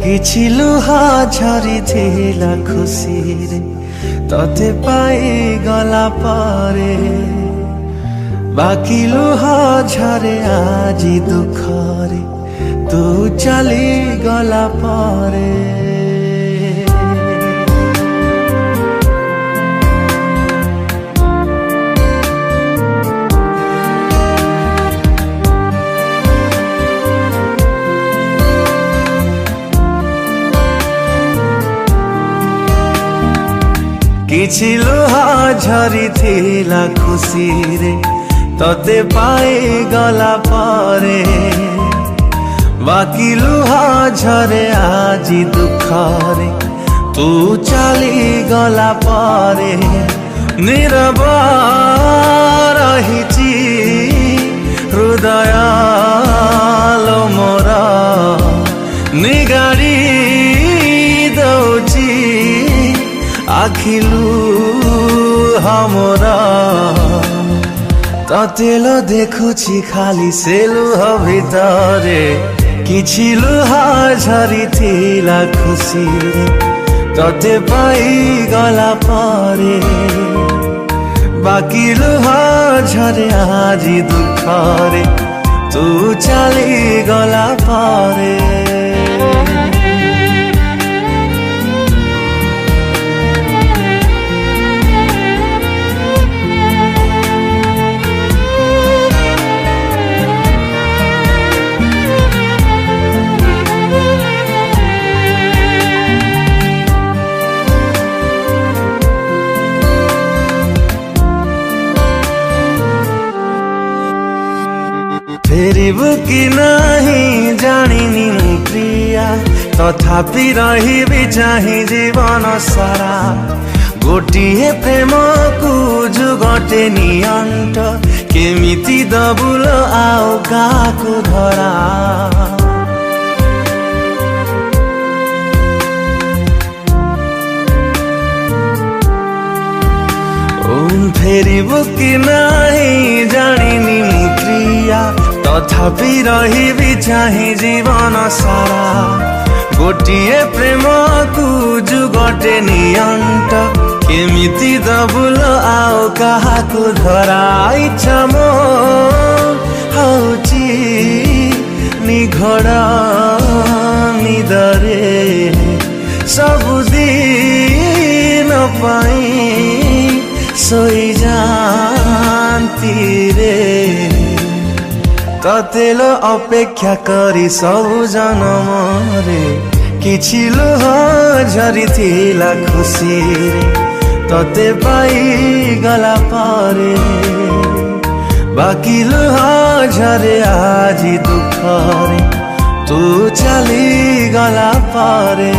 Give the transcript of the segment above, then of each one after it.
କିଛି ଲୁହା ଝରିଥିଲା ଖୁସିରେ ତତେ ପାଇଗଲା ପରେ ବାକି ଲୁହା ଝରେ ଆଜି ଦୁଃଖରେ ତୁ ଚାଲିଗଲା ପରେ କିଛି ଲୁହା ଝରିଥିଲା ଖୁସିରେ ତତେ ପାଇଗଲା ପରେ ବାକି ଲୁହା ଝରେ ଆଜି ଦୁଃଖରେ ତୁ ଚାଲିଗଲା ପରେ ନୀରବ ରହିଛି ହୃଦୟ ଲୋ ମୋର ନିଗାଡ଼ି ଦଉଛି ଆଖିଲୁ हमरा ତତେଲ ଦେଖୁଛି ଖାଲି ସେ ଲୁହ ଭିତରେ କିଛି ଲୁହା ଝରିଥିଲା ଖୁସିରେ ତତେ ପାଇଗଲା ପରେ ବାକି ଲୁହା ଝରେ ଆଜି ଦୁଃଖରେ ତୁ ଚାଲିଗଲା ପରେ फेरिबु कि नहीं जानिनी मु प्रिया तथापि रहिबि चाहि जीवन सारा गोटिए प्रेम को जुगटे नियंट केमिति दबुल आओ काकु धरा फेरिबु कि नहीं जानिनी मु प्रिया तथापि रहिबि चाहि जीवन सारा गोटिए प्रेम को जुगटे नियंट केमिति दबुल आओ काहाकु धरा इच्छा मो हौची निघड़ निदरे सबुदिन पाई सोई जानती रे ततेल अपेक्षा करी सबु जनमरे किछि लुह झरिथिला खुसीरे तते पाइगला पारे बाकी लुह झरे आजी दुखरे तू चलिगला पारे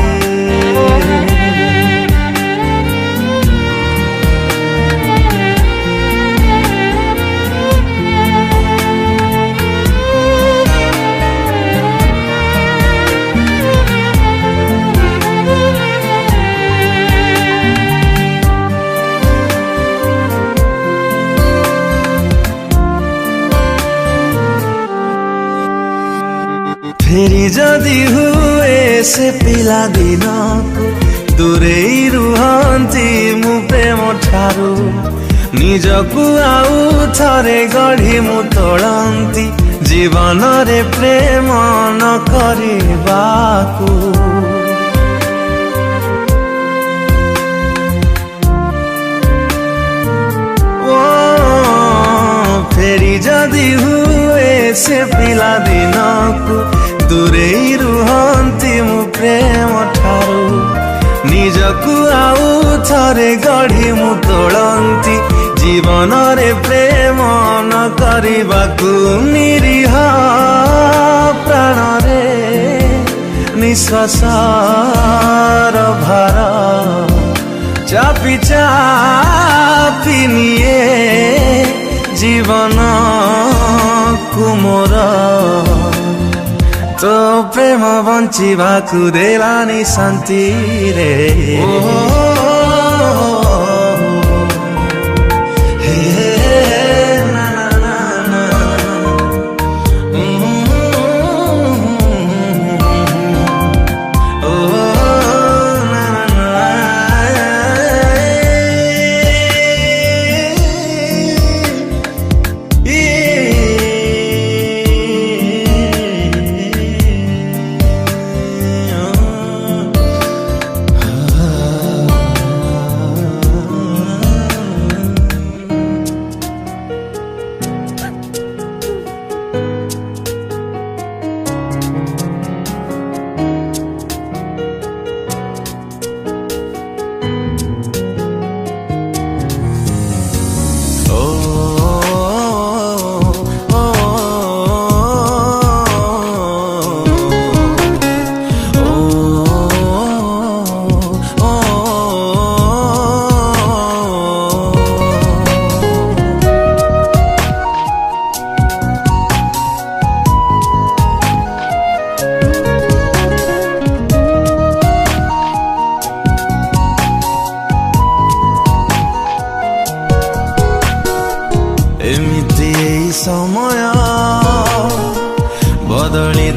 फेरी जदि हुए से पिला दिन को दूरे रुहंती मु प्रेम ठारू निजकु आउ थरे गढ़ी मु तोड़ंती जीवन रे प्रेम न करिबाकू फेरी जदि हुए से पिला दिन को दूरे रुहंती मु प्रेम ठारू निजकु आउ थरे गढ़ी मु तोड़ंती जीवन रे प्रेम न करिबाकू निरीह प्राण रे निश्वास भार चापी चापी निए जीवन कुमोर तो प्रेम बंचिबाकु देलानी शांति रे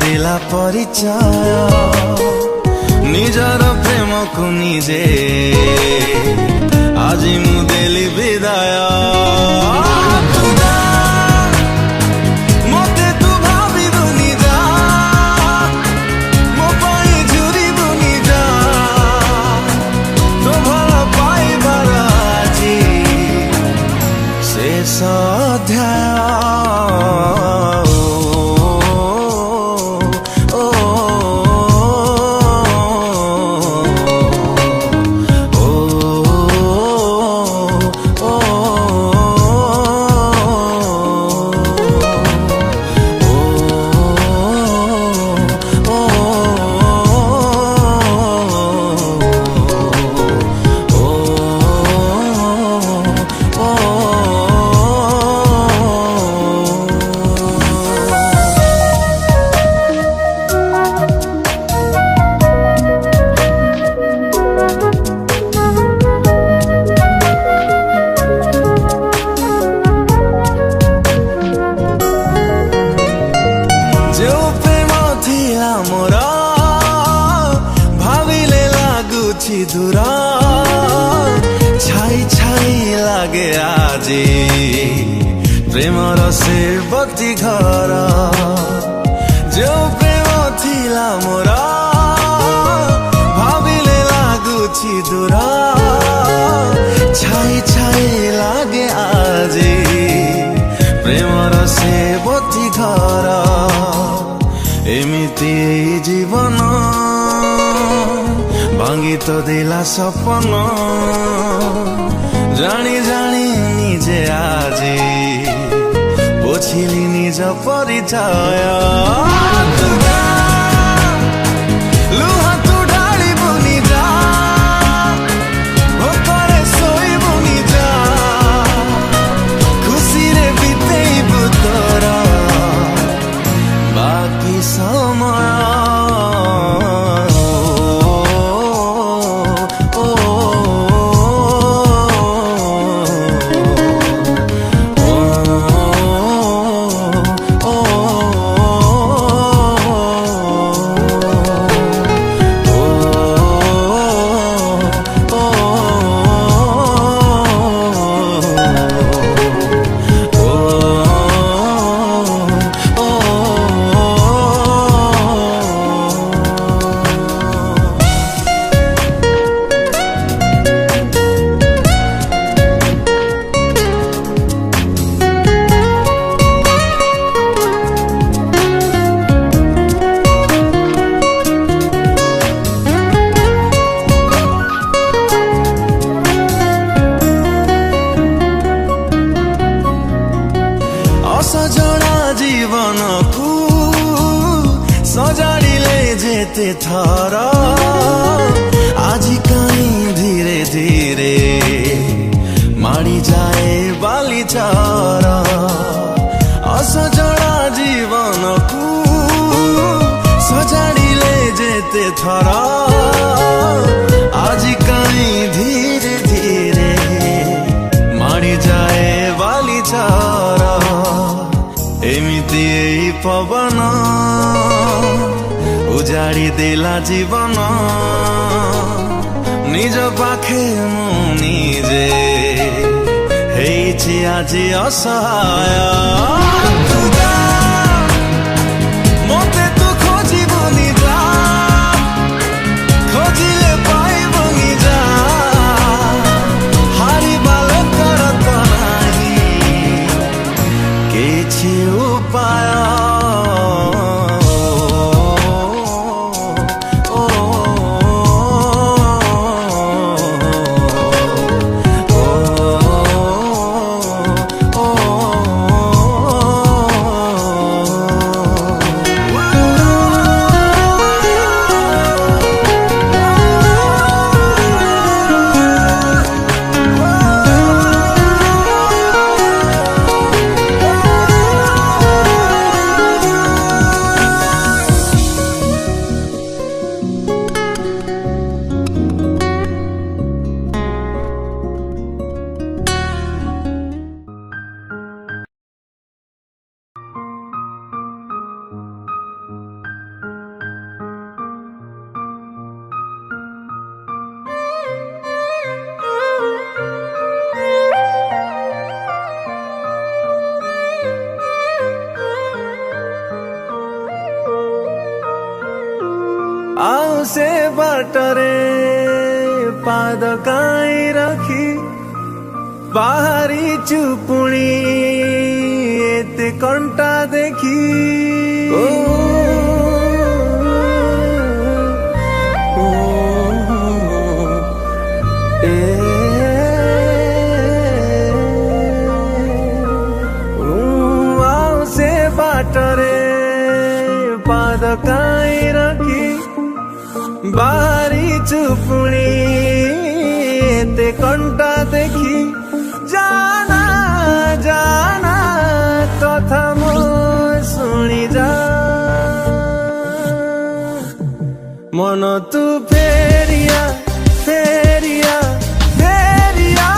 देला परिचय निजर प्रेम को निजे आज मु देली विदाय मते तू भाविबुनि जा मो पाई झुरिबुनि जा तो भल पाइबार आजी शेष अध्याय मोरा भाविले लागुछि दूर छाई छाई लागे आजी प्रेमर से बती घर जो प्रेम थिला मोरा भाविले लागुछि दूर छाई छाई लागे आजी प्रेमर से बती घर एमिति जीवन भांगी तो दिला सपन जानी जानी निजे आजी पोछिली निज परिचय लुहा तू ढाली बुनि जा भोकरे सोई बुनि जा खुशी रे बितेइबु तोर बाकी समय सजड़ा जीवन को सजाड़िले जेते थर आज कहीं धीरे धीरे माड़ी जाए बाली चार असजड़ा जीवन को सजाड़िले जेते थर आज कहीं धीरे धीरे माड़ी जाए बाली चार एमिति पवन उजाड़ी देला जीवन निज पाखे मु निजे हेइछि आजी असहाय मते तू खोजिबुनि जा खोजिले पाइबुनि जा हारिबा लोकर तो नाही किछि उपाय आउ से बाटरे पाद काई रखी बाहरी चुपुणी एते कंटा देखी आउ से बाटरे पाद काई रखी बाहरी चुपुणी एते कंटा देखी जाना जाना कथा मो शुणी जा मन तू फेरिया फेरिया फेरिया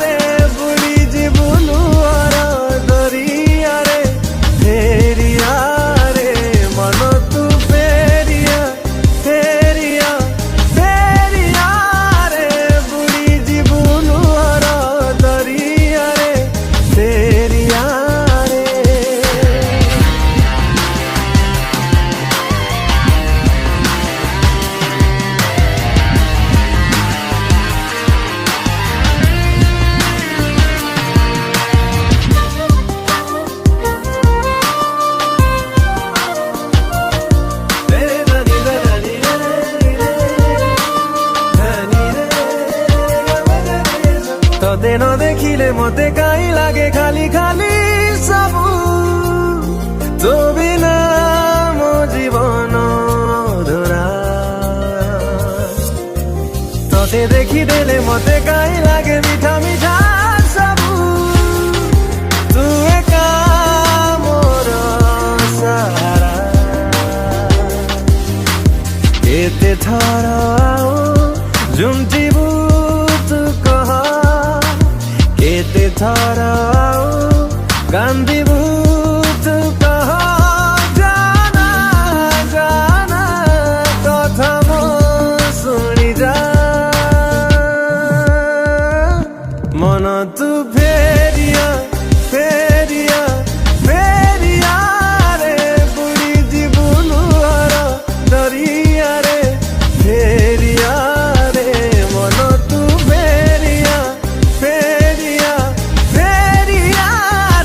रे बुढ़ी जीवनु दरिया रे फेरिया रे मन तू फेरिया फेरिया फेरिया रे बुढ़ी जीवनु दरिया रे फेरिया रे तोते न देखिले मते काई लागे खाली खाली सबू तो बिना मो जीवन अधूरा तोते देखी देले मते काई लागे मीठा मीठा सबू तू एका मोर सहारा एते थर आओ जुमजिबू तू कह केते थर आओ कांदिबू तू कह जाना जाना कथा मो शुणी जा मन तू फेरिया फेरिया फेरिया रे बुढ़ी जीवनु दरिया रे फेरिया रे मन तू फेरिया फेरिया फेरिया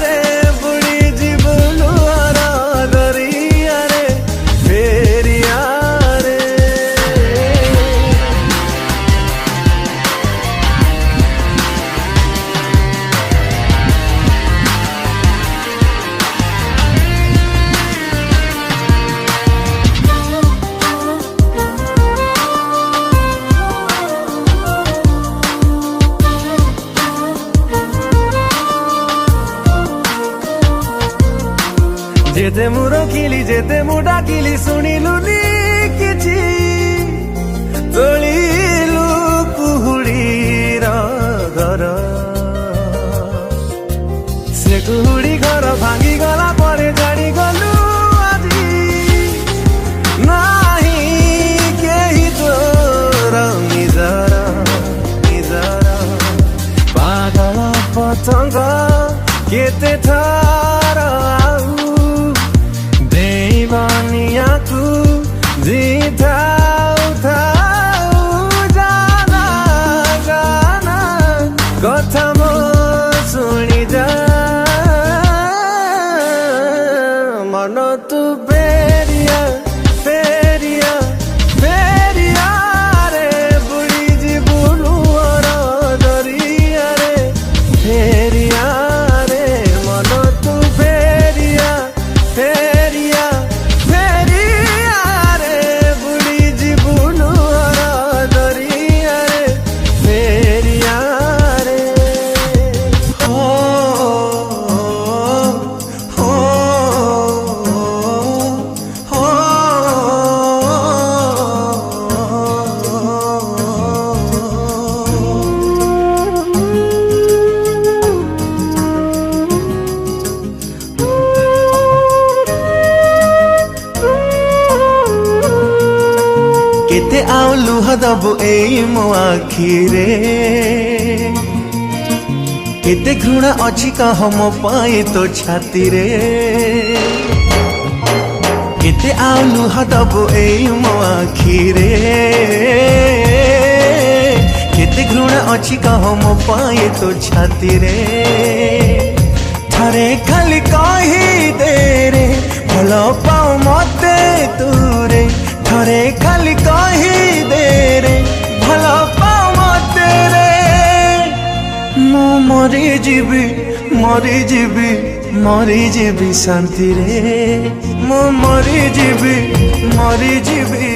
रे बुढ़ी जीवनु दरिया रे फेरिया रे जेते मु रखिली जेते मु डाकिली शुणिलुनी किछि तोलिलु कुहुड़ीर घर से कुहुड़ी घर भांगी गला परे जानी गलु आजी नाही केही तोर निजर निजर पागल पतंग केते थर आउ देवानियाकु जिताउ थाउ जाना जाना कथा मो शुणी जा मन तू फेरिया फेरिया फेरिया रे बुढ़ी जीवनु दरिया रे फेरिया रे मन तू फेरिया फेरिया फेरिया रे बुढ़ी जीवनु दरिया रे फेरिया रे हो हो हो केते आउ लुह दबु एई मो आखिरे केते घृणा अछि कह मो पाए तो छाती रे केते आउ लुह दबो ए मो आखिरे केते घृणा अच्छी कह मो पाए तो छाती रे थरे खाली कही दे रे भल पाओ मते तू रे थरे खाली कही दे रे भल पाओ मते रे मु मरी जीवी मरी जीवी मरी जीवी शांति रे मु मरी जीवी मरी जीवी।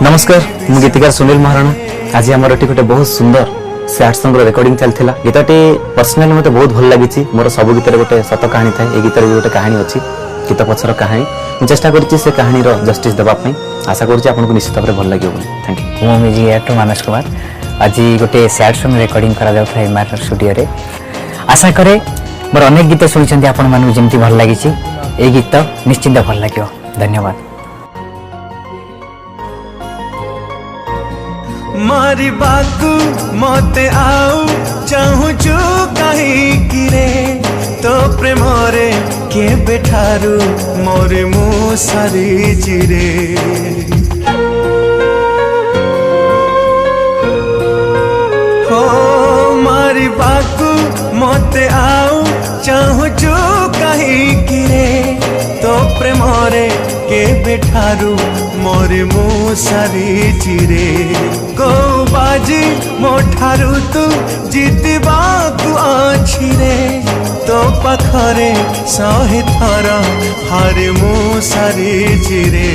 नमस्कार मु गीतकार सुनील महाराणा। आज आमर एटी गोटे बहुत सुंदर सैड सॉन्ग रेकर्डिंग चलता गीतटी पर्सनाली मते बहुत भल लगी मोर सब गीत गोटे सत कहानी थाए ए गीत गोटे कहानी अच्छी गीत पछर कहानी मु चेष्टा करी से कहानी जस्टिस देवाई आशा करूँ निश्चित भाव भल लगे। Thank you. मो म्यूजिक मानस कुमार। आज गोटे सैड सॉन्ग रेकर्डिंग करा जाउथा एमआर स्टूडियो रे। आशा करे मोर अनेक गीत शुणी आपण मानू जमती भल लगी ए गीत निश्चित भल लगे। धन्यवाद। मारी बाकू मते आउ चाहूचु कहीं किरे तो प्रेम रे के बेठारू मोरे मु सारी चिरे हो मारी बाकू मते आउ चाहूचु कहीं किरे तो प्रेम रे के बेठारू मोरे मु सारी चिरे को बाजी मोठारू तू जीतवा तू आछी रे तो पाखरे सहे थर हारे मु सारी चिरे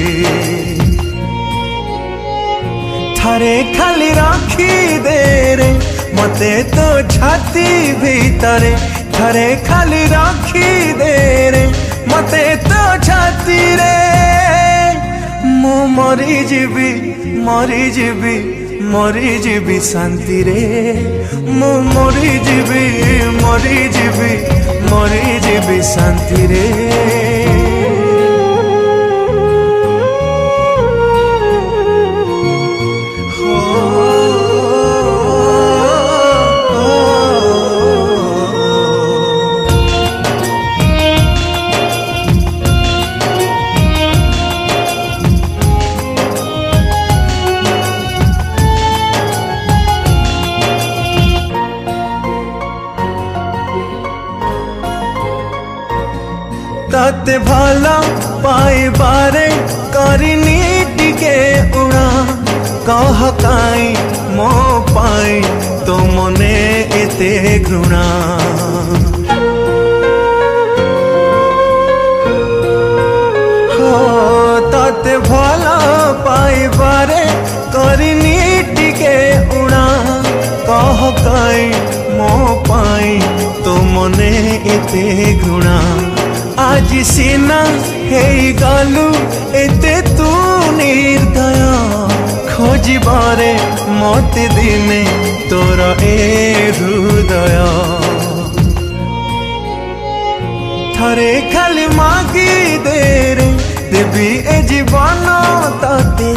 थरे खाली राखी दे रे मते तो छाती भीतरे थरे खाली राखी दे रे मते तो छाती रे मु मरी जीवी मरी जीवी मरी जीवी शांति रे मु मरी जीवी मरी जीवी मरी जीवी शांति रे। ताते भाला पाए बारे करनी टिके उड़ा कह काई मो पाई तो मने एते घृणा हो ताते भाला पाए बारे करनी टिके उड़ा कह काई मो पाई तो मने एते घृणा आज सीना हे गालू एते तू निर्दय खोजी बारे मते दिने तोरा ए हृदय थरे खाली मागी दे रे देवी ए जीवन ताते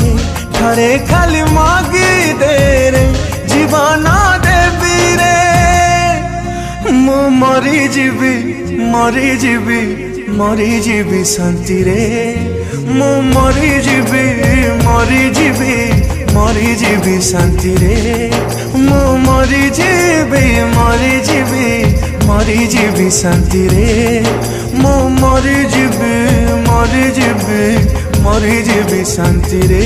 थरे खाली मागी दे रे जीवन देवी रे मु मरी जीवी मरी जीवी मरी जीवी शांति रे मु मरी जीवी मरी जीवी मरी जीवी शांति रे मु मरी जीवी मरी जीवी मरी जीवी शांति रे मु मरी जीवी मरी जीवी मरी जीवी शांति रे।